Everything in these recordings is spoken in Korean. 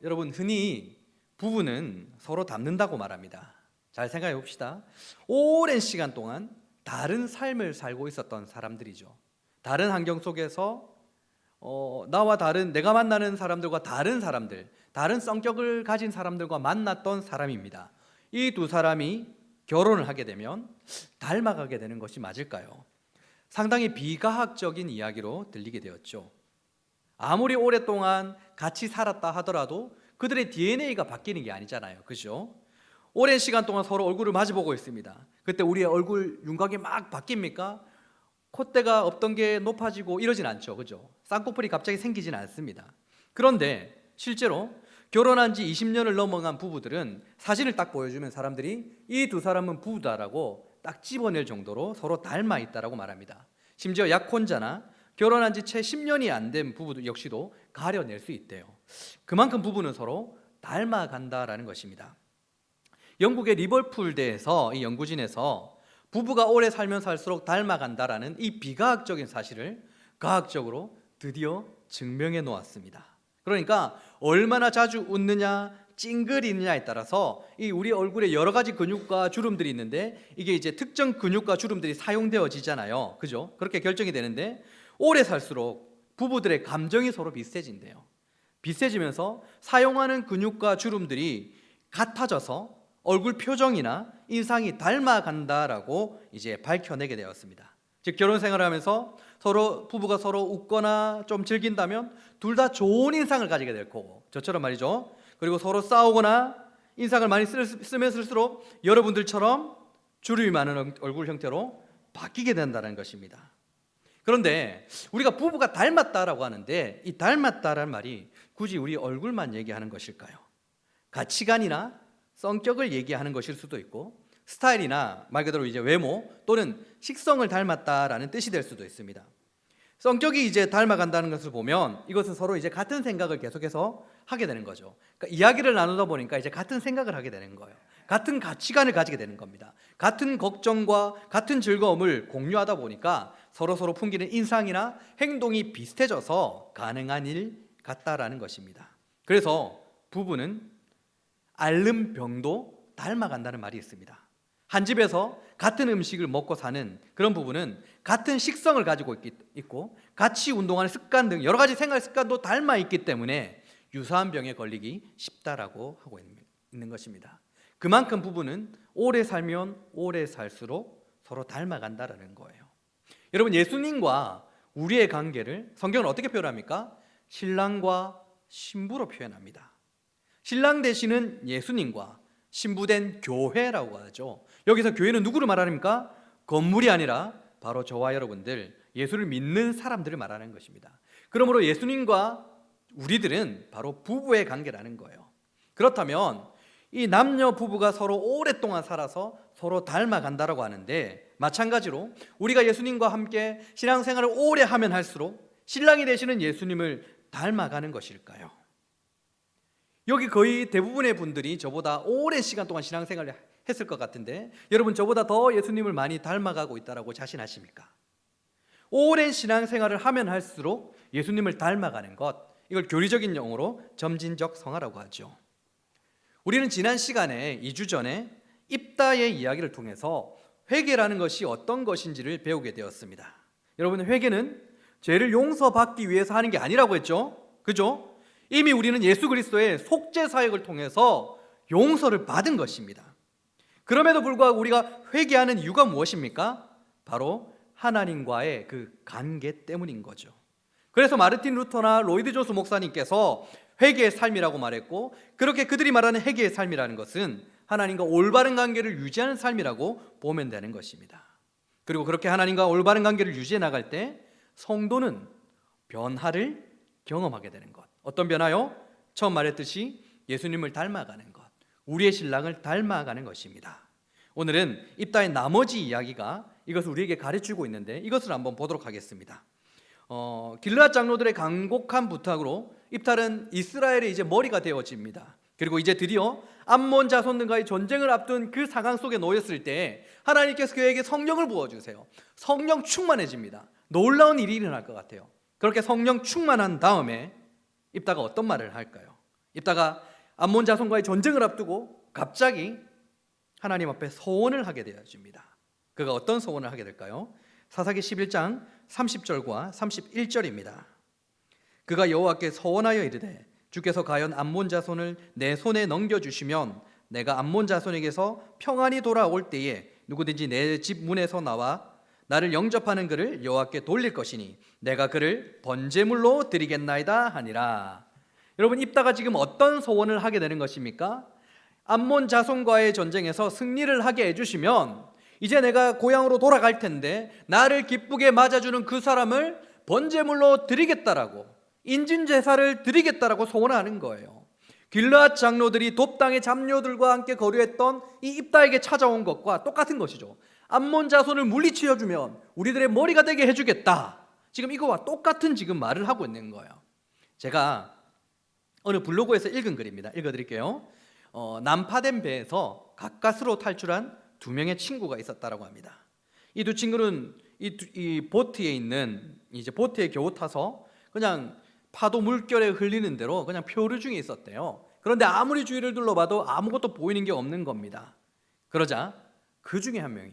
여러분 흔히 부부는 서로 닮는다고 말합니다. 잘 생각해 봅시다. 오랜 시간 동안 다른 삶을 살고 있었던 사람들이죠. 다른 환경 속에서 나와 다른, 내가 만나는 사람들과 다른 사람들, 다른 성격을 가진 사람들과 만났던 사람입니다. 이 두 사람이 결혼을 하게 되면 닮아가게 되는 것이 맞을까요? 상당히 비과학적인 이야기로 들리게 되었죠. 아무리 오랫동안 같이 살았다 하더라도 그들의 DNA가 바뀌는 게 아니잖아요. 그죠? 오랜 시간 동안 서로 얼굴을 마주보고 있습니다. 그때 우리의 얼굴 윤곽이 막 바뀝니까? 콧대가 없던 게 높아지고 이러진 않죠. 그죠? 쌍꺼풀이 갑자기 생기진 않습니다. 그런데 실제로 결혼한 지 20년을 넘어간 부부들은 사진을 딱 보여주면 사람들이 이 두 사람은 부부다라고 딱 집어낼 정도로 서로 닮아 있다라고 말합니다. 심지어 약혼자나 결혼한 지 채 10년이 안 된 부부도 역시도 가려낼 수 있대요. 그만큼 부부는 서로 닮아간다라는 것입니다. 영국의 리버풀대에서 이 연구진에서 부부가 오래 살면 살수록 닮아간다라는 이 비과학적인 사실을 과학적으로 드디어 증명해 놓았습니다. 그러니까 얼마나 자주 웃느냐, 찡그리느냐에 따라서 이 우리 얼굴에 여러 가지 근육과 주름들이 있는데 이게 이제 특정 근육과 주름들이 사용되어지잖아요. 그죠? 그렇게 결정이 되는데 오래 살수록 부부들의 감정이 서로 비슷해진대요. 비슷해지면서 사용하는 근육과 주름들이 같아져서 얼굴 표정이나 인상이 닮아간다라고 이제 밝혀내게 되었습니다. 즉 결혼 생활을 하면서 부부가 서로 웃거나 좀 즐긴다면 둘 다 좋은 인상을 가지게 될 거고, 저처럼 말이죠. 그리고 서로 싸우거나 인상을 많이 쓰면 쓸수록 여러분들처럼 주름이 많은 얼굴 형태로 바뀌게 된다는 것입니다. 그런데 우리가 부부가 닮았다라고 하는데 이 닮았다라는 말이 굳이 우리 얼굴만 얘기하는 것일까요? 가치관이나 성격을 얘기하는 것일 수도 있고 스타일이나 말 그대로 이제 외모 또는 식성을 닮았다라는 뜻이 될 수도 있습니다. 성격이 이제 닮아간다는 것을 보면 이것은 서로 이제 같은 생각을 계속해서 하게 되는 거죠. 그러니까 이야기를 나누다 보니까 이제 같은 생각을 하게 되는 거예요. 같은 가치관을 가지게 되는 겁니다. 같은 걱정과 같은 즐거움을 공유하다 보니까 서로 풍기는 인상이나 행동이 비슷해져서 가능한 일 같다라는 것입니다. 그래서 부부는 앓는 병도 닮아간다는 말이 있습니다. 한 집에서 같은 음식을 먹고 사는 그런 부부는 같은 식성을 가지고 있고 같이 운동하는 습관 등 여러 가지 생활 습관도 닮아 있기 때문에 유사한 병에 걸리기 쉽다라고 하고 있는 것입니다. 그만큼 부부는 오래 살면 오래 살수록 서로 닮아간다라는 거예요. 여러분, 예수님과 우리의 관계를 성경은 어떻게 표현합니까? 신랑과 신부로 표현합니다. 신랑 되시는 예수님과 신부된 교회라고 하죠. 여기서 교회는 누구를 말합니까? 건물이 아니라 바로 저와 여러분들, 예수를 믿는 사람들을 말하는 것입니다. 그러므로 예수님과 우리들은 바로 부부의 관계라는 거예요. 그렇다면 이 남녀 부부가 서로 오랫동안 살아서 서로 닮아간다라고 하는데, 마찬가지로 우리가 예수님과 함께 신앙생활을 오래 하면 할수록 신랑이 되시는 예수님을 닮아가는 것일까요? 여기 거의 대부분의 분들이 저보다 오랜 시간 동안 신앙생활을 했을 것 같은데 여러분, 저보다 더 예수님을 많이 닮아가고 있다고 자신하십니까? 오랜 신앙생활을 하면 할수록 예수님을 닮아가는 것, 이걸 교리적인 용어로 점진적 성화라고 하죠. 우리는 지난 시간에 2주 전에 입다의 이야기를 통해서 회개라는 것이 어떤 것인지를 배우게 되었습니다. 여러분, 회개는 죄를 용서받기 위해서 하는 게 아니라고 했죠. 그죠? 이미 우리는 예수 그리스도의 속죄 사역을 통해서 용서를 받은 것입니다. 그럼에도 불구하고 우리가 회개하는 이유가 무엇입니까? 바로 하나님과의 그 관계 때문인 거죠. 그래서 마르틴 루터나 로이드 조스 목사님께서 회개의 삶이라고 말했고, 그렇게 그들이 말하는 회개의 삶이라는 것은 하나님과 올바른 관계를 유지하는 삶이라고 보면 되는 것입니다. 그리고 그렇게 하나님과 올바른 관계를 유지해 나갈 때 성도는 변화를 경험하게 되는 것. 어떤 변화요? 처음 말했듯이 예수님을 닮아가는 것, 우리의 신랑을 닮아가는 것입니다. 오늘은 입다의 나머지 이야기가 이것을 우리에게 가르치고 있는데 이것을 한번 보도록 하겠습니다. 길르앗 장로들의 간곡한 부탁으로 입탈은 이스라엘의 이제 머리가 되어집니다. 그리고 이제 드디어 암몬 자손들과의 전쟁을 앞둔 그 상황 속에 놓였을 때 하나님께서 그에게 성령을 부어주세요. 성령 충만해집니다. 놀라운 일이 일어날 것 같아요. 그렇게 성령 충만한 다음에 입다가 어떤 말을 할까요? 입다가 암몬 자손과의 전쟁을 앞두고 갑자기 하나님 앞에 서원을 하게 되어집니다. 그가 어떤 서원을 하게 될까요? 사사기 11장 30절과 31절입니다. 그가 여호와께 서원하여 이르되 주께서 과연 암몬 자손을 내 손에 넘겨주시면 내가 암몬 자손에게서 평안히 돌아올 때에 누구든지 내 집 문에서 나와 나를 영접하는 그를 여호와께 돌릴 것이니 내가 그를 번제물로 드리겠나이다 하니라. 여러분, 입다가 지금 어떤 소원을 하게 되는 것입니까? 암몬 자손과의 전쟁에서 승리를 하게 해주시면 이제 내가 고향으로 돌아갈 텐데 나를 기쁘게 맞아주는 그 사람을 번제물로 드리겠다라고, 인진제사를 드리겠다라고 소원하는 거예요. 길르앗 장로들이 돕당의 잡료들과 함께 거류했던 이 입다에게 찾아온 것과 똑같은 것이죠. 암몬 자손을 물리치어주면 우리들의 머리가 되게 해주겠다. 지금 이거와 똑같은 지금 말을 하고 있는 거예요. 제가 어느 블로그에서 읽은 글입니다. 읽어드릴게요. 난파된 배에서 가까스로 탈출한 두 명의 친구가 있었다라고 합니다. 이 두 친구는 이 보트에 있는 이제 보트에 겨우 타서 그냥 파도 물결에 흘리는 대로 그냥 표류 중에 있었대요. 그런데 아무리 주위를 둘러봐도 아무것도 보이는 게 없는 겁니다. 그러자 그 중에 한 명이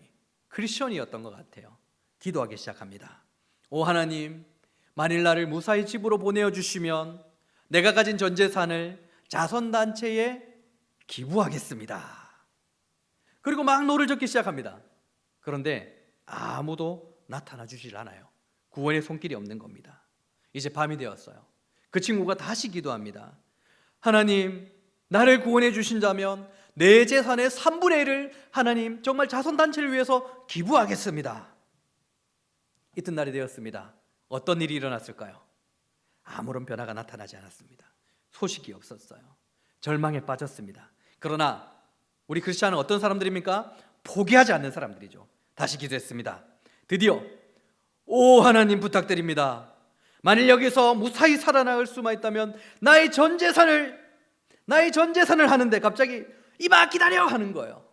크리스천이었던 것 같아요. 기도하기 시작합니다. 오 하나님, 만일 나를 무사히 집으로 보내어 주시면 내가 가진 전 재산을 자선단체에 기부하겠습니다. 그리고 막 노를 젓기 시작합니다. 그런데 아무도 나타나 주질 않아요. 구원의 손길이 없는 겁니다. 이제 밤이 되었어요. 그 친구가 다시 기도합니다. 하나님, 나를 구원해 주신다면 내 재산의 3분의 1을 하나님 정말 자선단체를 위해서 기부하겠습니다. 이튿날이 되었습니다. 어떤 일이 일어났을까요? 아무런 변화가 나타나지 않았습니다. 소식이 없었어요. 절망에 빠졌습니다. 그러나 우리 크리스찬은 어떤 사람들입니까? 포기하지 않는 사람들이죠. 다시 기도했습니다. 드디어 오 하나님 부탁드립니다. 만일 여기서 무사히 살아나갈 수만 있다면 나의 전 재산을 하는데 갑자기 이봐 기다려 하는 거예요.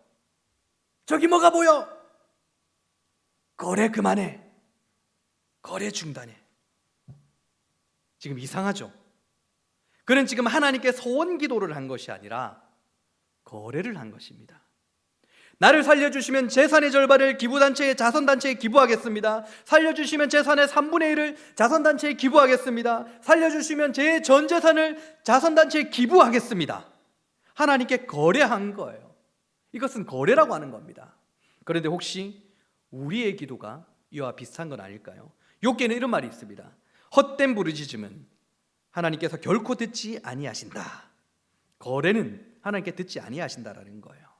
저기 뭐가 보여? 거래 그만해. 거래 중단해. 지금 이상하죠? 그는 지금 하나님께 소원 기도를 한 것이 아니라 거래를 한 것입니다. 나를 살려주시면 재산의 절반을 기부단체에, 자선단체에 기부하겠습니다. 살려주시면 재산의 3분의 1을 자선단체에 기부하겠습니다. 살려주시면 제 전 재산을 자선단체에 기부하겠습니다. 하나님께 거래한 거예요. 이것은 거래라고 하는 겁니다. 그런데 혹시 우리의 기도가 이와 비슷한 건 아닐까요? 욥기에는 이런 말이 있습니다. 헛된 부르짖음은 하나님께서 결코 듣지 아니하신다. 거래는 하나님께 듣지 아니하신다라는 거예요.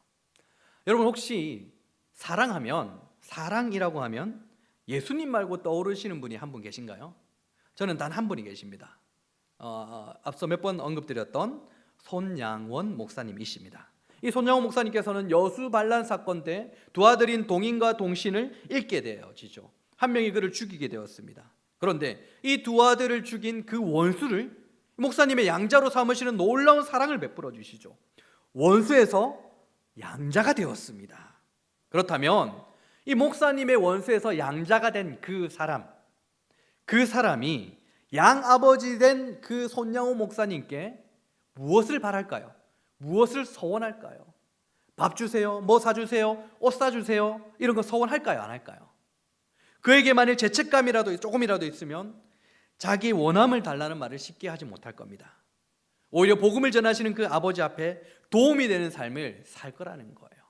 여러분, 혹시 사랑이라고 하면 예수님 말고 떠오르시는 분이 한 분 계신가요? 저는 단 한 분이 계십니다. 앞서 몇 번 언급드렸던 손양원 목사님이십니다. 이 손양원 목사님께서는 여수반란 사건 때 두 아들인 동인과 동신을 잃게 되어지죠. 한 명이 그를 죽이게 되었습니다. 그런데 이 두 아들을 죽인 그 원수를 목사님의 양자로 삼으시는 놀라운 사랑을 베풀어 주시죠. 원수에서 양자가 되었습니다. 그렇다면 이 목사님의 원수에서 양자가 된 그 사람이 양아버지 된 그 손양호 목사님께 무엇을 바랄까요? 무엇을 서원할까요? 밥 주세요, 뭐 사주세요, 옷 사주세요, 이런 거 서원할까요? 안 할까요? 그에게 만일 죄책감이라도 조금이라도 있으면 자기 원함을 달라는 말을 쉽게 하지 못할 겁니다. 오히려 복음을 전하시는 그 아버지 앞에 도움이 되는 삶을 살 거라는 거예요.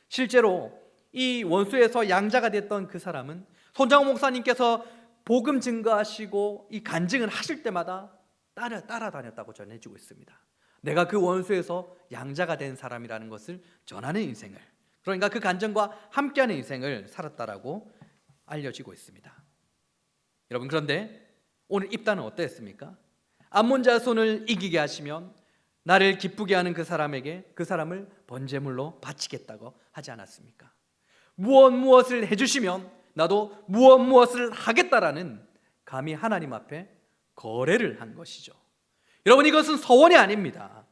실제로 이 원수에서 양자가 됐던 그 사람은 손장호 목사님께서 복음 증거하시고 이 간증을 하실 때마다 따라다녔다고 전해지고 있습니다. 내가 그 원수에서 양자가 된 사람이라는 것을 전하는 인생을, 그러니까 그 간증과 함께하는 인생을 살았다라고 알려지고 있습니다. 여러분, 그런데 오늘 입다는 어땠습니까? 암몬 자손을 이기게 하시면 나를 기쁘게 하는 그 사람에게 그 사람을 번제물로 바치겠다고 하지 않았습니까? 무엇을 해주시면 나도 무엇을 하겠다라는 감히 하나님 앞에 거래를 한 것이죠. 여러분, 이것은 서원이 아닙니다.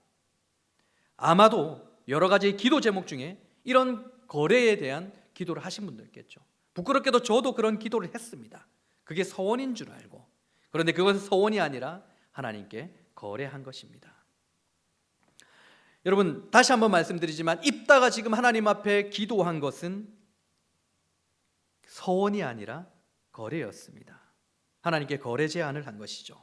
아마도 여러 가지 기도 제목 중에 이런 거래에 대한 기도를 하신 분도 있겠죠. 부끄럽게도 저도 그런 기도를 했습니다. 그게 서원인 줄 알고. 그런데 그것은 서원이 아니라 하나님께 거래한 것입니다. 여러분 다시 한번 말씀드리지만 입다가 지금 하나님 앞에 기도한 것은 서원이 아니라 거래였습니다. 하나님께 거래 제안을 한 것이죠.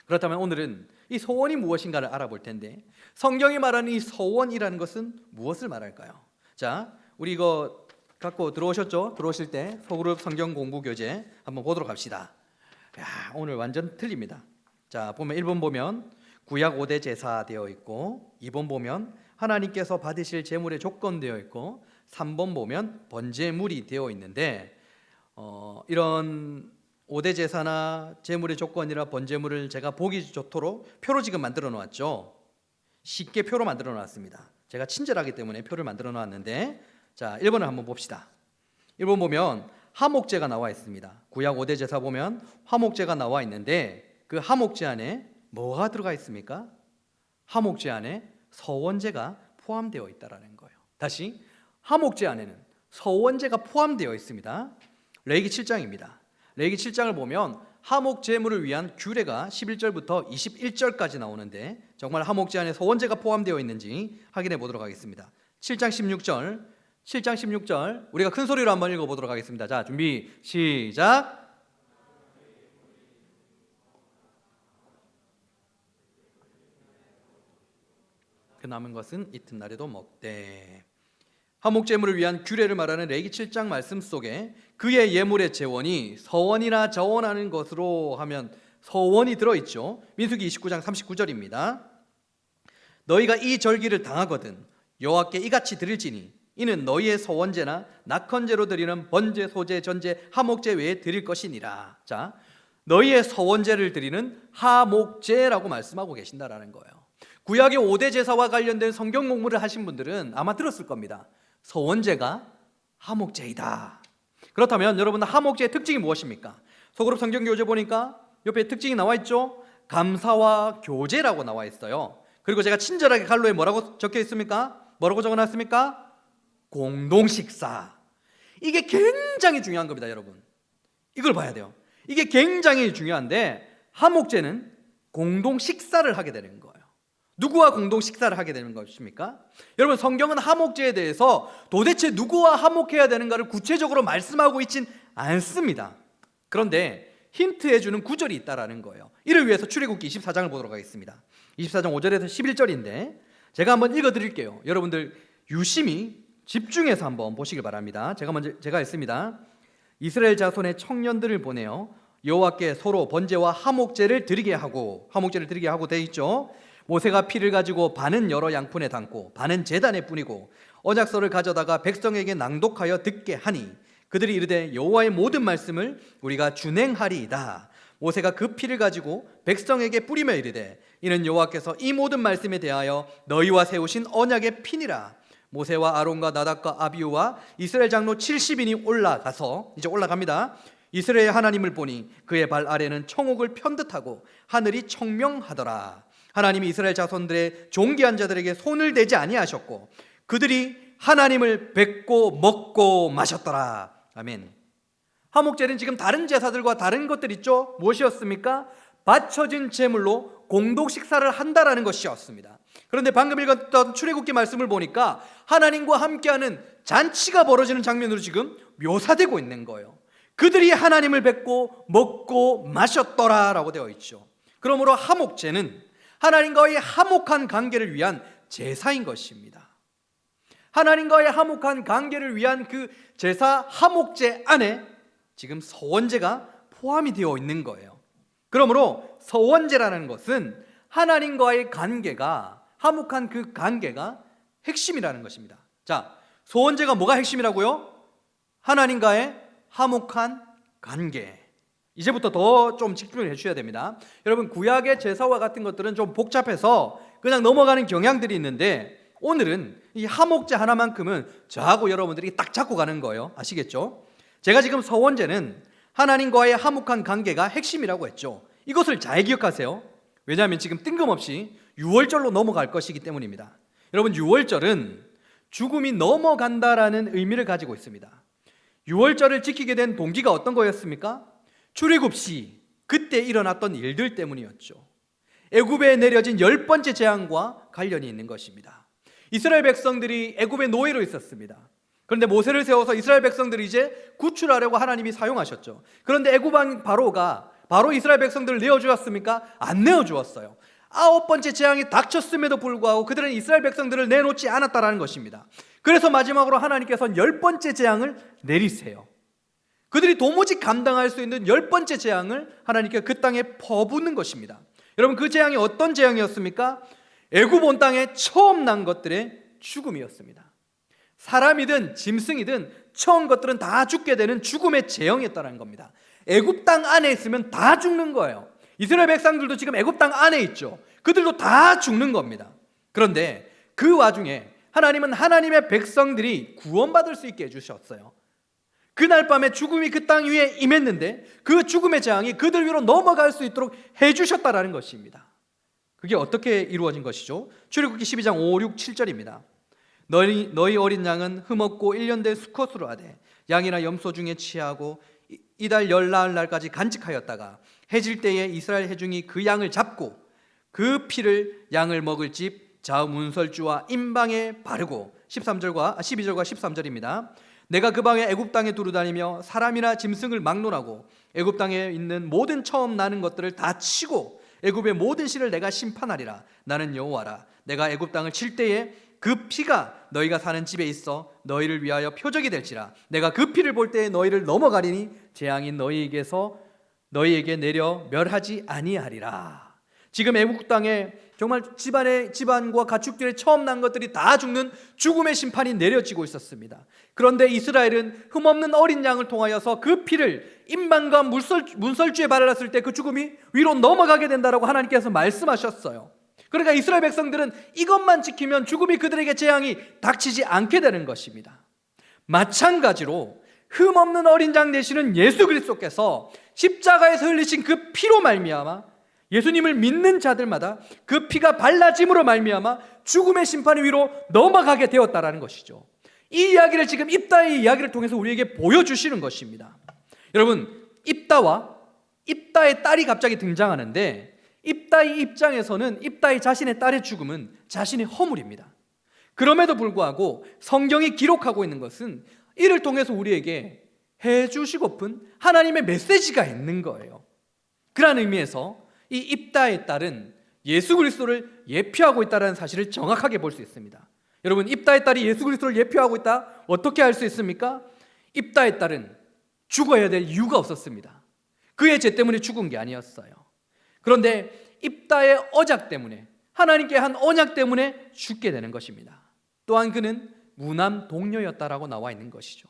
그렇다면 오늘은 이 서원이 무엇인가를 알아볼 텐데 성경이 말하는 이 서원이라는 것은 무엇을 말할까요? 자, 우리 이거 갖고 들어오셨죠? 들어오실 때 소그룹 성경 공부 교재 한번 보도록 합시다. 야, 오늘 완전 틀립니다. 자, 보면 1번 보면 구약 5대 제사 되어 있고 2번 보면 하나님께서 받으실 제물의 조건 되어 있고 3번 보면 번제물이 되어 있는데 이런 5대 제사나 제물의 조건이나 번제물을 제가 보기 좋도록 표로 지금 만들어 놓았죠. 쉽게 표로 만들어 놨습니다. 제가 친절하기 때문에 표를 만들어 놨는데 자, 1번을 한번 봅시다. 1번 보면 화목제가 나와 있습니다. 구약 5대 제사 보면 화목제가 나와 있는데 그 화목제 안에 뭐가 들어가 있습니까? 화목제 안에 서원제가 포함되어 있다라는 거예요. 다시 화목제 안에는 서원제가 포함되어 있습니다. 레위기 7장입니다. 레위기 7장을 보면 화목 제물을 위한 규례가 11절부터 21절까지 나오는데 정말 화목제 안에 서원제가 포함되어 있는지 확인해 보도록 하겠습니다. 7장 16절 우리가 큰 소리로 한번 읽어보도록 하겠습니다. 자, 준비 시작. 그 남은 것은 이튿날에도 먹되. 화목제물을 위한 규례를 말하는 레위기 7장 말씀 속에 그의 예물의 제원이 서원이나 저원하는 것으로 하면 서원이 들어있죠. 민수기 29장 39절입니다. 너희가 이 절기를 당하거든 여호와께 이같이 드릴지니 이는 너희의 서원제나 낙헌제로 드리는 번제, 소제, 전제, 화목제 외에 드릴 것이니라. 자, 너희의 서원제를 드리는 화목제라고 말씀하고 계신다라는 거예요. 구약의 5대 제사와 관련된 성경 공부를 하신 분들은 아마 들었을 겁니다. 서원제가 화목제이다. 그렇다면 여러분 화목제의 특징이 무엇입니까? 소그룹 성경 교재 보니까 옆에 특징이 나와 있죠. 감사와 교제라고 나와 있어요. 그리고 제가 친절하게 갈로에 뭐라고 적혀 있습니까? 뭐라고 적어놨습니까? 공동식사. 이게 굉장히 중요한 겁니다, 여러분. 이걸 봐야 돼요. 이게 굉장히 중요한데 화목제는 공동식사를 하게 되는 거예요. 누구와 공동 식사를 하게 되는 것입니까? 여러분 성경은 화목제에 대해서 도대체 누구와 화목해야 되는가를 구체적으로 말씀하고 있진 않습니다. 그런데 힌트해주는 구절이 있다라는 거예요. 이를 위해서 출애굽기 24장을 보도록 하겠습니다. 24장 5절에서 11절인데 제가 한번 읽어드릴게요. 여러분들 유심히 집중해서 한번 보시길 바랍니다. 제가 했습니다. 이스라엘 자손의 청년들을 보내어 여호와께 서로 번제와 화목제를 드리게 하고 돼 있죠. 모세가 피를 가지고 반은 여러 양푼에 담고 반은 제단에 뿌리고 언약서를 가져다가 백성에게 낭독하여 듣게 하니 그들이 이르되 여호와의 모든 말씀을 우리가 준행하리이다. 모세가 그 피를 가지고 백성에게 뿌리며 이르되 이는 여호와께서 이 모든 말씀에 대하여 너희와 세우신 언약의 피니라. 모세와 아론과 나답과 아비후와 이스라엘 장로 70인이 올라갑니다. 이스라엘 하나님을 보니 그의 발 아래는 청옥을 편듯하고 하늘이 청명하더라. 하나님이 이스라엘 자손들의 존귀한 자들에게 손을 대지 아니하셨고 그들이 하나님을 뵙고 먹고 마셨더라. 아멘. 화목제는 지금 다른 제사들과 다른 것들 있죠? 무엇이었습니까? 바쳐진 제물로 공동 식사를 한다라는 것이었습니다. 그런데 방금 읽었던 출애굽기 말씀을 보니까 하나님과 함께하는 잔치가 벌어지는 장면으로 지금 묘사되고 있는 거예요. 그들이 하나님을 뵙고 먹고 마셨더라라고 되어 있죠. 그러므로 화목제는 하나님과의 화목한 관계를 위한 제사인 것입니다. 하나님과의 화목한 관계를 위한 그 제사 화목제 안에 지금 서원제가 포함이 되어 있는 거예요. 그러므로 서원제라는 것은 하나님과의 관계가 화목한 그 관계가 핵심이라는 것입니다. 자, 서원제가 뭐가 핵심이라고요? 하나님과의 화목한 관계. 이제부터 더 좀 집중을 해주셔야 됩니다. 여러분 구약의 제사와 같은 것들은 좀 복잡해서 그냥 넘어가는 경향들이 있는데 오늘은 이 화목제 하나만큼은 저하고 여러분들이 딱 잡고 가는 거예요. 아시겠죠? 제가 지금 서원제는 하나님과의 화목한 관계가 핵심이라고 했죠. 이것을 잘 기억하세요. 왜냐하면 지금 뜬금없이 유월절로 넘어갈 것이기 때문입니다. 여러분 유월절은 죽음이 넘어간다라는 의미를 가지고 있습니다. 유월절을 지키게 된 동기가 어떤 거였습니까? 출애굽 시 그때 일어났던 일들 때문이었죠. 애굽에 내려진 10번째 재앙과 관련이 있는 것입니다. 이스라엘 백성들이 애굽의 노예로 있었습니다. 그런데 모세를 세워서 이스라엘 백성들을 이제 구출하려고 하나님이 사용하셨죠. 그런데 애굽 왕 바로가 바로 이스라엘 백성들을 내어주었습니까? 안 내어주었어요. 9번째 재앙이 닥쳤음에도 불구하고 그들은 이스라엘 백성들을 내놓지 않았다라는 것입니다. 그래서 마지막으로 하나님께서는 10번째 재앙을 내리세요. 그들이 도무지 감당할 수 있는 10번째 재앙을 하나님께 그 땅에 퍼붓는 것입니다. 여러분, 그 재앙이 어떤 재앙이었습니까? 애굽 온 땅에 처음 난 것들의 죽음이었습니다. 사람이든 짐승이든 처음 것들은 다 죽게 되는 죽음의 재앙이었다는 겁니다. 애굽 땅 안에 있으면 다 죽는 거예요. 이스라엘 백성들도 지금 애굽 땅 안에 있죠. 그들도 다 죽는 겁니다. 그런데 그 와중에 하나님은 하나님의 백성들이 구원받을 수 있게 해주셨어요. 그날 밤에 죽음이 그 땅 위에 임했는데 그 죽음의 재앙이 그들 위로 넘어갈 수 있도록 해주셨다라는 것입니다. 그게 어떻게 이루어진 것이죠? 출애굽기 12장 5, 6, 7절입니다. 너희 어린 양은 흠없고 1년 된 수컷으로 하되 양이나 염소 중에 취하고 이달 열나흘 날까지 간직하였다가 해질 때에 이스라엘 회중이 그 양을 잡고 그 피를 양을 먹을 집 좌우 문설주와 임방에 바르고 12절과 13절입니다. 내가 그 방에 애굽 땅에 두루다니며 사람이나 짐승을 막론하고 애굽 땅에 있는 모든 처음 나는 것들을 다 치고 애굽의 모든 씨를 내가 심판하리라. 나는 여호와라. 내가 애굽 땅을 칠 때에 그 피가 너희가 사는 집에 있어 너희를 위하여 표적이 될지라. 내가 그 피를 볼 때에 너희를 넘어가리니 재앙이 너희에게 내려 멸하지 아니하리라. 지금 애국 땅에 정말 집안과 가축들의 처음 난 것들이 다 죽는 죽음의 심판이 내려지고 있었습니다. 그런데 이스라엘은 흠없는 어린 양을 통하여서 그 피를 임방과 문설주에 바르렀을 때 그 죽음이 위로 넘어가게 된다라고 하나님께서 말씀하셨어요. 그러니까 이스라엘 백성들은 이것만 지키면 죽음이 그들에게 재앙이 닥치지 않게 되는 것입니다. 마찬가지로 흠없는 어린 양 되시는 예수 그리스도께서 십자가에서 흘리신 그 피로 말미암아 예수님을 믿는 자들마다 그 피가 발라짐으로 말미암아 죽음의 심판 위로 넘어가게 되었다라는 것이죠. 이 이야기를 지금 입다의 이야기를 통해서 우리에게 보여주시는 것입니다. 여러분, 입다의 딸이 갑자기 등장하는데 입다의 입장에서는 입다의 자신의 딸의 죽음은 자신의 허물입니다. 그럼에도 불구하고 성경이 기록하고 있는 것은 이를 통해서 우리에게 해주시고픈 하나님의 메시지가 있는 거예요. 그런 의미에서 이 입다의 딸은 예수 그리스도를 예표하고 있다는 사실을 정확하게 볼 수 있습니다. 여러분, 입다의 딸이 예수 그리스도를 예표하고 있다? 어떻게 알 수 있습니까? 입다의 딸은 죽어야 될 이유가 없었습니다. 그의 죄 때문에 죽은 게 아니었어요. 그런데 입다의 언약 때문에, 하나님께 한 언약 때문에 죽게 되는 것입니다. 또한 그는 무남 동료였다라고 나와 있는 것이죠.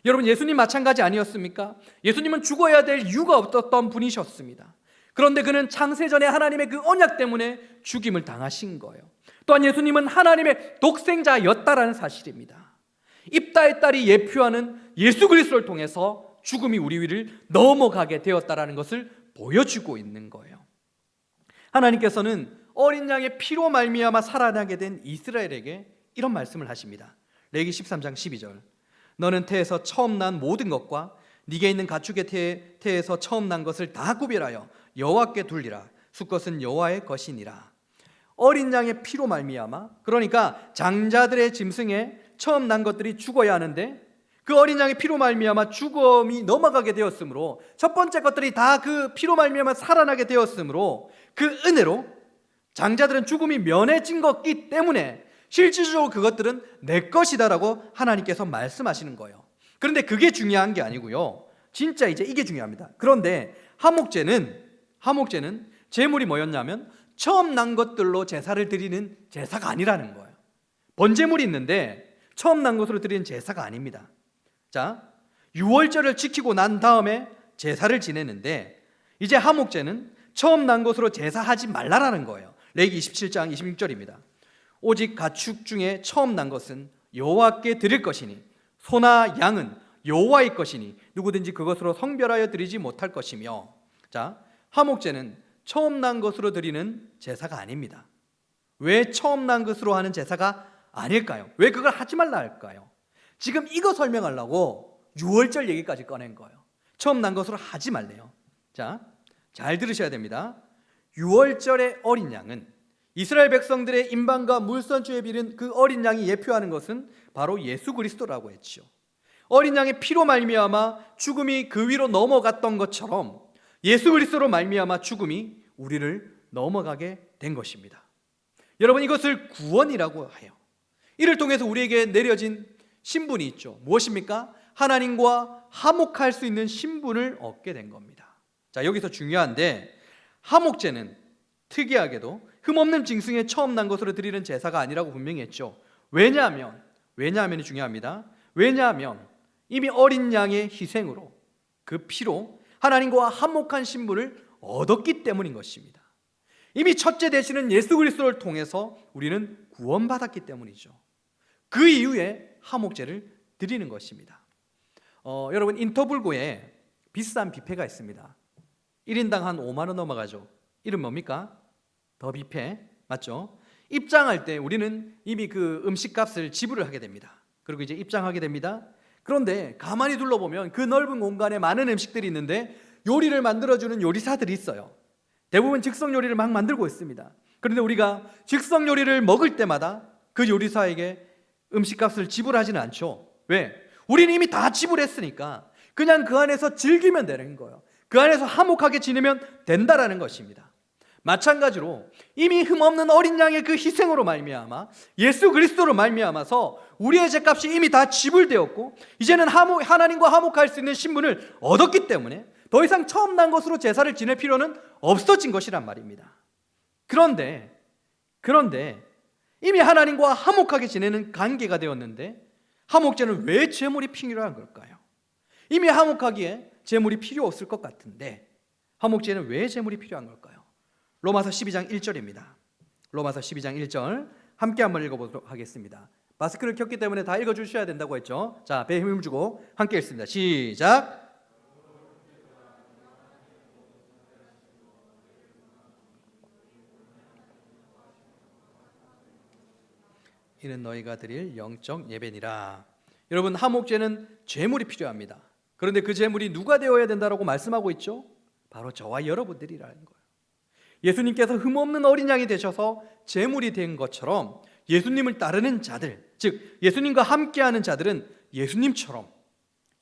여러분, 예수님 마찬가지 아니었습니까? 예수님은 죽어야 될 이유가 없었던 분이셨습니다. 그런데 그는 창세전에 하나님의 그 언약 때문에 죽임을 당하신 거예요. 또한 예수님은 하나님의 독생자였다라는 사실입니다. 입다의 딸이 예표하는 예수 그리스도를 통해서 죽음이 우리 위를 넘어가게 되었다라는 것을 보여주고 있는 거예요. 하나님께서는 어린 양의 피로 말미암아 살아나게 된 이스라엘에게 이런 말씀을 하십니다. 레위기 13장 12절. 너는 태에서 처음 난 모든 것과 네게 있는 가축의 태에서 처음 난 것을 다 구별하여 여호와께 둘리라. 수컷은 여호와의 것이니라. 어린 양의 피로 말미암아, 그러니까 장자들의 짐승에 처음 난 것들이 죽어야 하는데 그 어린 양의 피로 말미암아 죽음이 넘어가게 되었으므로, 첫 번째 것들이 다 그 피로 말미암아 살아나게 되었으므로 그 은혜로 장자들은 죽음이 면해진 것이기 때문에 실질적으로 그것들은 내 것이다라고 하나님께서 말씀하시는 거예요. 그런데 그게 중요한 게 아니고요. 진짜 이제 이게 중요합니다. 그런데 하목제는 제물이 뭐였냐면 처음 난 것들로 제사를 드리는 제사가 아니라는 거예요. 번제물이 있는데 처음 난 것으로 드리는 제사가 아닙니다. 자, 유월절을 지키고 난 다음에 제사를 지내는데 이제 하목제는 처음 난 것으로 제사하지 말라라는 거예요. 레위기 27장 26절입니다. 오직 가축 중에 처음 난 것은 여호와께 드릴 것이니 소나 양은 여호와의 것이니 누구든지 그것으로 성별하여 드리지 못할 것이며. 자, 하목제는 처음 난 것으로 드리는 제사가 아닙니다. 왜 처음 난 것으로 하는 제사가 아닐까요? 왜 그걸 하지 말라 할까요? 지금 이거 설명하려고 유월절 얘기까지 꺼낸 거예요. 처음 난 것으로 하지 말래요. 자, 잘 들으셔야 됩니다. 유월절의 어린 양은 이스라엘 백성들의 인방과 물선주에 비는 그 어린 양이 예표하는 것은 바로 예수 그리스도라고 했죠. 어린 양의 피로 말미암아 죽음이 그 위로 넘어갔던 것처럼 예수 그리스도로 말미암아 죽음이 우리를 넘어가게 된 것입니다. 여러분, 이것을 구원이라고 해요. 이를 통해서 우리에게 내려진 신분이 있죠. 무엇입니까? 하나님과 화목할 수 있는 신분을 얻게 된 겁니다. 자, 여기서 중요한데, 화목제는 특이하게도 흠없는 짐승에 처음 난 것으로 드리는 제사가 아니라고 분명히 했죠. 왜냐하면이 중요합니다. 왜냐하면 이미 어린 양의 희생으로, 그 피로 하나님과 화목한 신분을 얻었기 때문인 것입니다. 이미 첫째 되시는 예수 그리스도를 통해서 우리는 구원받았기 때문이죠. 그 이후에 화목제를 드리는 것입니다. 여러분, 인터불고에 비싼 뷔페가 있습니다. 1인당 한 5만 원 넘어가죠. 이름 뭡니까? 더 뷔페, 맞죠? 입장할 때 우리는 이미 그 음식값을 지불을 하게 됩니다. 그리고 이제 입장하게 됩니다. 그런데 가만히 둘러보면 그 넓은 공간에 많은 음식들이 있는데 요리를 만들어주는 요리사들이 있어요. 대부분 즉석 요리를 막 만들고 있습니다. 그런데 우리가 즉석 요리를 먹을 때마다 그 요리사에게 음식값을 지불하지는 않죠. 왜? 우리는 이미 다 지불했으니까 그냥 그 안에서 즐기면 되는 거예요. 그 안에서 화목하게 지내면 된다라는 것입니다. 마찬가지로 이미 흠없는 어린 양의 그 희생으로 말미암아 예수 그리스도로 말미암아서 우리의 죄값이 이미 다 지불되었고 이제는 하나님과 화목할 수 있는 신분을 얻었기 때문에 더 이상 처음 난 것으로 제사를 지낼 필요는 없어진 것이란 말입니다. 그런데 이미 하나님과 화목하게 지내는 관계가 되었는데 화목제는 왜 제물이 필요한 걸까요? 이미 화목하기에 제물이 필요 없을 것 같은데 화목제는 왜 제물이 필요한 걸까요? 로마서 12장 1절입니다. 로마서 12장 1절 함께 한번 읽어보도록 하겠습니다. 마스크를 켰기 때문에 다 읽어주셔야 된다고 했죠. 자, 배에 힘을 주고 함께 읽습니다. 시작. 이는 너희가 드릴 영적 예배니라. 여러분, 화목제는 제물이 필요합니다. 그런데 그 제물이 누가 되어야 된다라고 말씀하고 있죠? 바로 저와 여러분들이라는 거예요. 예수님께서 흠없는 어린 양이 되셔서 제물이 된 것처럼 예수님을 따르는 자들, 즉 예수님과 함께하는 자들은 예수님처럼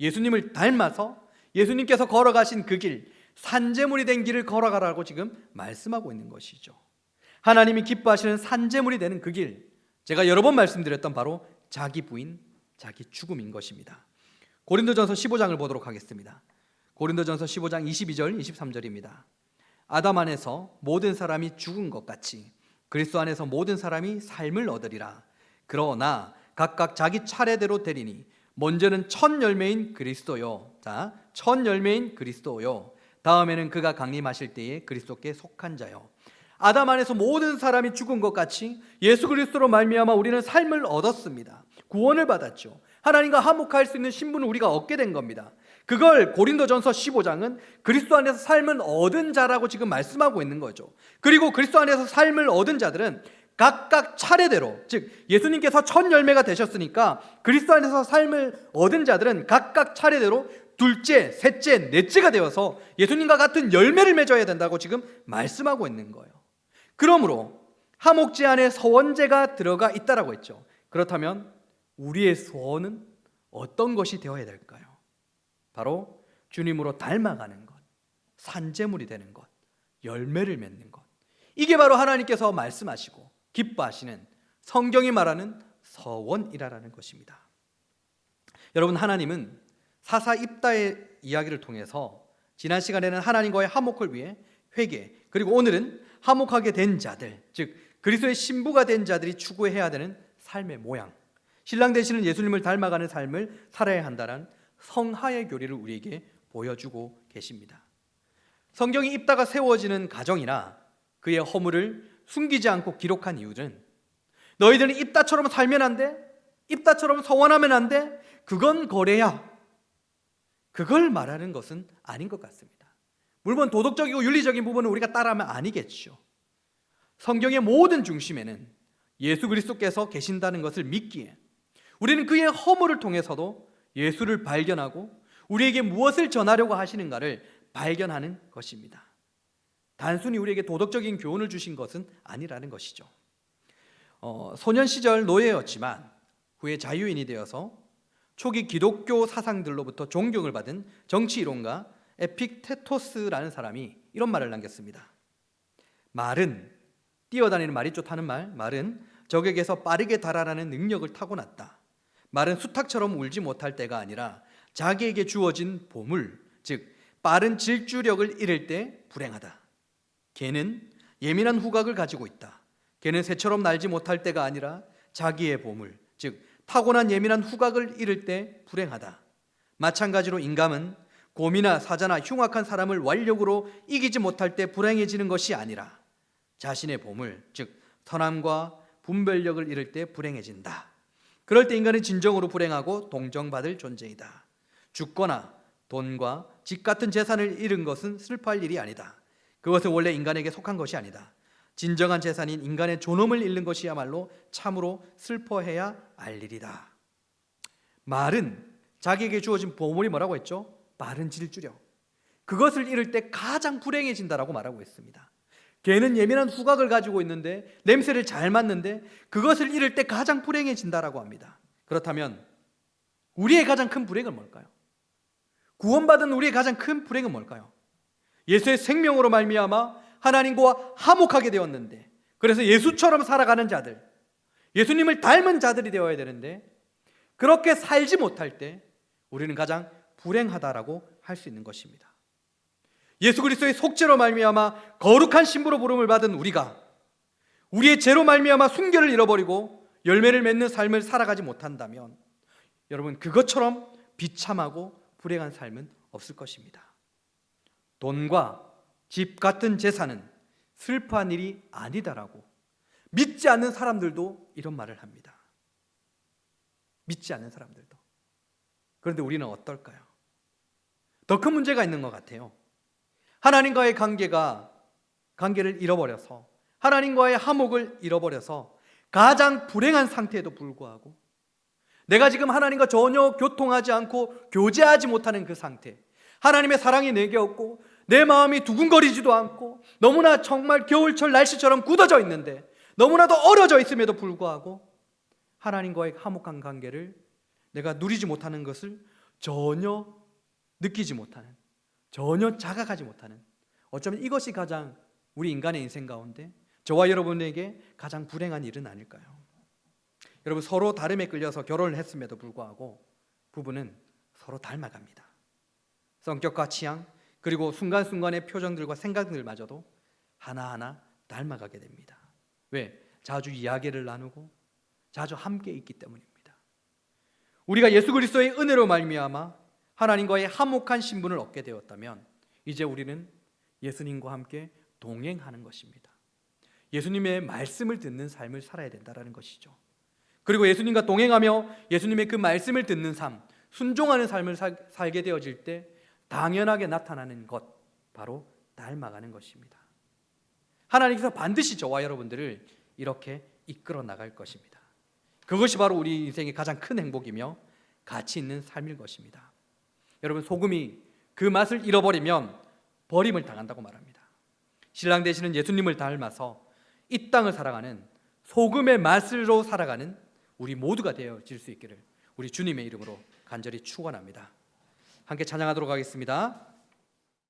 예수님을 닮아서 예수님께서 걸어가신 그 길, 산제물이 된 길을 걸어가라고 지금 말씀하고 있는 것이죠. 하나님이 기뻐하시는 산제물이 되는 그 길, 제가 여러 번 말씀드렸던 바로 자기 부인, 자기 죽음인 것입니다. 고린도전서 15장을 보도록 하겠습니다. 고린도전서 15장 22절, 23절입니다. 아담 안에서 모든 사람이 죽은 것 같이 그리스도 안에서 모든 사람이 삶을 얻으리라. 그러나 각각 자기 차례대로 되리니 먼저는 첫 열매인 그리스도요. 자, 첫 열매인 그리스도요. 다음에는 그가 강림하실 때에 그리스도께 속한 자요. 아담 안에서 모든 사람이 죽은 것 같이 예수 그리스도로 말미암아 우리는 삶을 얻었습니다. 구원을 받았죠. 하나님과 화목할 수 있는 신분을 우리가 얻게 된 겁니다. 그걸 고린도전서 15장은 그리스도 안에서 삶을 얻은 자라고 지금 말씀하고 있는 거죠. 그리고 그리스도 안에서 삶을 얻은 자들은 각각 차례대로, 즉 예수님께서 첫 열매가 되셨으니까 그리스도 안에서 삶을 얻은 자들은 각각 차례대로 둘째, 셋째, 넷째가 되어서 예수님과 같은 열매를 맺어야 된다고 지금 말씀하고 있는 거예요. 그러므로 화목제 안에 서원제가 들어가 있다라고 했죠. 그렇다면 우리의 소원은 어떤 것이 되어야 될까요? 바로 주님으로 닮아가는 것, 산제물이 되는 것, 열매를 맺는 것. 이게 바로 하나님께서 말씀하시고 기뻐하시는 성경이 말하는 서원이라는 것입니다. 여러분, 하나님은 사사입다의 이야기를 통해서 지난 시간에는 하나님과의 화목을 위해 회개, 그리고 오늘은 화목하게 된 자들, 즉 그리스도의 신부가 된 자들이 추구해야 되는 삶의 모양, 신랑 되시는 예수님을 닮아가는 삶을 살아야 한다는 성화의 교리를 우리에게 보여주고 계십니다. 성경이 입다가 세워지는 가정이나 그의 허물을 숨기지 않고 기록한 이유는 너희들은 입다처럼 살면 안 돼, 입다처럼 서원하면 안 돼, 그건 거래야, 그걸 말하는 것은 아닌 것 같습니다. 물론 도덕적이고 윤리적인 부분은 우리가 따라하면 아니겠죠. 성경의 모든 중심에는 예수 그리스도께서 계신다는 것을 믿기에 우리는 그의 허물을 통해서도 예수를 발견하고 우리에게 무엇을 전하려고 하시는가를 발견하는 것입니다. 단순히 우리에게 도덕적인 교훈을 주신 것은 아니라는 것이죠. 소년 시절 노예였지만 후에 자유인이 되어서 초기 기독교 사상들로부터 존경을 받은 정치이론가 에픽테토스라는 사람이 이런 말을 남겼습니다. 말은, 뛰어다니는 말이 좋다는 말은 적에게서 빠르게 달아나는 능력을 타고났다. 말은 수탉처럼 울지 못할 때가 아니라 자기에게 주어진 보물, 즉 빠른 질주력을 잃을 때 불행하다. 개는 예민한 후각을 가지고 있다. 개는 새처럼 날지 못할 때가 아니라 자기의 보물, 즉 타고난 예민한 후각을 잃을 때 불행하다. 마찬가지로 인간은 곰이나 사자나 흉악한 사람을 완력으로 이기지 못할 때 불행해지는 것이 아니라 자신의 보물, 즉 선함과 분별력을 잃을 때 불행해진다. 그럴 때 인간은 진정으로 불행하고 동정받을 존재이다. 죽거나 돈과 집 같은 재산을 잃은 것은 슬퍼할 일이 아니다. 그것은 원래 인간에게 속한 것이 아니다. 진정한 재산인 인간의 존엄을 잃는 것이야말로 참으로 슬퍼해야 할 일이다. 말은 자기에게 주어진 보물이 뭐라고 했죠? 빠른 질주력. 그것을 잃을 때 가장 불행해진다라고 말하고 있습니다. 개는 예민한 후각을 가지고 있는데 냄새를 잘 맡는데 그것을 잃을 때 가장 불행해진다라고 합니다. 그렇다면 우리의 가장 큰 불행은 뭘까요? 구원받은 우리의 가장 큰 불행은 뭘까요? 예수의 생명으로 말미암아 하나님과 화목하게 되었는데, 그래서 예수처럼 살아가는 자들, 예수님을 닮은 자들이 되어야 되는데 그렇게 살지 못할 때 우리는 가장 불행하다라고 할 수 있는 것입니다. 예수 그리스도의 속죄로 말미암아 거룩한 신부로 부름을 받은 우리가 우리의 죄로 말미암아 순결을 잃어버리고 열매를 맺는 삶을 살아가지 못한다면 여러분, 그것처럼 비참하고 불행한 삶은 없을 것입니다. 돈과 집 같은 재산은 슬퍼한 일이 아니다라고 믿지 않는 사람들도 이런 말을 합니다. 믿지 않는 사람들도. 그런데 우리는 어떨까요? 더 큰 문제가 있는 것 같아요. 하나님과의 관계를 잃어버려서, 하나님과의 화목을 잃어버려서 가장 불행한 상태에도 불구하고 내가 지금 하나님과 전혀 교통하지 않고 교제하지 못하는 그 상태, 하나님의 사랑이 내게 없고 내 마음이 두근거리지도 않고 너무나 정말 겨울철 날씨처럼 굳어져 있는데 너무나도 얼어져 있음에도 불구하고 하나님과의 화목한 관계를 내가 누리지 못하는 것을 전혀 느끼지 못하는, 전혀 자각하지 못하는, 어쩌면 이것이 가장 우리 인간의 인생 가운데 저와 여러분에게 가장 불행한 일은 아닐까요? 여러분, 서로 다름에 끌려서 결혼을 했음에도 불구하고 부부는 서로 닮아갑니다. 성격과 취향, 그리고 순간순간의 표정들과 생각들마저도 하나하나 닮아가게 됩니다. 왜? 자주 이야기를 나누고 자주 함께 있기 때문입니다. 우리가 예수 그리스도의 은혜로 말미암아 하나님과의 화목한 신분을 얻게 되었다면 이제 우리는 예수님과 함께 동행하는 것입니다. 예수님의 말씀을 듣는 삶을 살아야 된다는 것이죠. 그리고 예수님과 동행하며 예수님의 그 말씀을 듣는 삶, 순종하는 삶을 살게 되어질 때 당연하게 나타나는 것, 바로 닮아가는 것입니다. 하나님께서 반드시 저와 여러분들을 이렇게 이끌어 나갈 것입니다. 그것이 바로 우리 인생의 가장 큰 행복이며 가치 있는 삶일 것입니다. 여러분, 소금이 그 맛을 잃어버리면 버림을 당한다고 말합니다. 신랑 되시는 예수님을 닮아서 이 땅을 살아가는 소금의 맛으로 살아가는 우리 모두가 되어질 수 있기를 우리 주님의 이름으로 간절히 축원합니다. 함께 찬양하도록 하겠습니다.